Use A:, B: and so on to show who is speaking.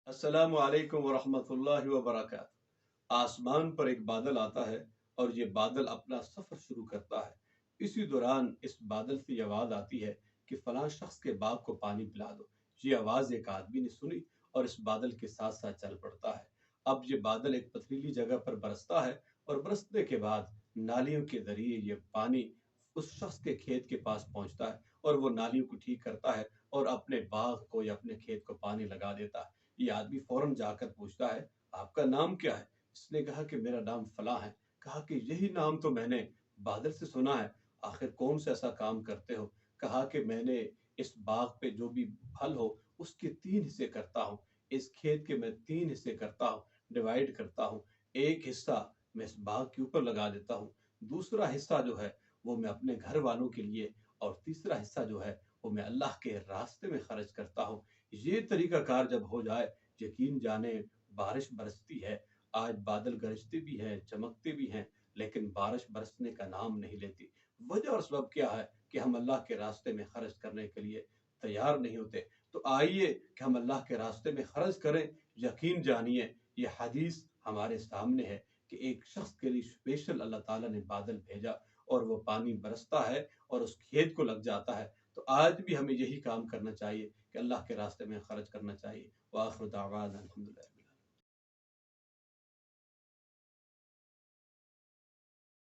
A: السلام علیکم ورحمۃ اللہ وبرکاتہ۔ آسمان پر ایک بادل آتا ہے اور یہ بادل اپنا سفر شروع کرتا ہے۔ اسی دوران اس بادل سے یہ آواز آتی ہے کہ فلاں شخص کے باغ کو پانی پلا دو۔ یہ آواز ایک آدمی نے سنی اور اس بادل کے ساتھ ساتھ چل پڑتا ہے۔ اب یہ بادل ایک پتھریلی جگہ پر برستا ہے اور برسنے کے بعد نالیوں کے ذریعے یہ پانی اس شخص کے کھیت کے پاس پہنچتا ہے اور وہ نالیوں کو ٹھیک کرتا ہے اور اپنے باغ کو یا اپنے کھیت کو پانی لگا دیتا ہے۔ یہ آدمی فوراً جا کر پوچھتا ہے، آپ کا نام کیا ہے؟ اس نے کہا کہ میرا نام فلاں ہے۔ کہا کہ یہی نام تو میں نے بادل سے سنا ہے، آخر کون سا ایسا کام کرتے ہو؟ کہا کہ میں نے اس باغ پہ جو بھی پھل ہو اس کے 3 حصے کرتا ہوں، اس کھیت کے میں 3 حصے کرتا ہوں، ڈیوائیڈ کرتا ہوں۔ ایک حصہ میں اس باغ کے اوپر لگا دیتا ہوں، دوسرا حصہ جو ہے وہ میں اپنے گھر والوں کے لیے، اور تیسرا حصہ جو ہے وہ میں اللہ کے راستے میں خرچ کرتا ہوں۔ یہ طریقہ کار جب ہو جائے، یقین جانے بارش برستی ہے۔ آج بادل گرجتے بھی ہیں، چمکتے بھی ہیں، لیکن بارش برسنے کا نام نہیں لیتی۔ وجہ اور سبب کیا ہے کہ ہم اللہ کے راستے میں خرچ کرنے کے لیے تیار نہیں ہوتے۔ تو آئیے کہ ہم اللہ کے راستے میں خرچ کریں۔ یقین جانیے یہ حدیث ہمارے سامنے ہے کہ ایک شخص کے لیے اسپیشل اللہ تعالیٰ نے بادل بھیجا اور وہ پانی برستا ہے اور اس کھیت کو لگ جاتا ہے۔ تو آج بھی ہمیں یہی کام کرنا چاہیے کہ اللہ کے راستے میں خرچ کرنا چاہیے۔ وآخر دعوانا الحمدللہ۔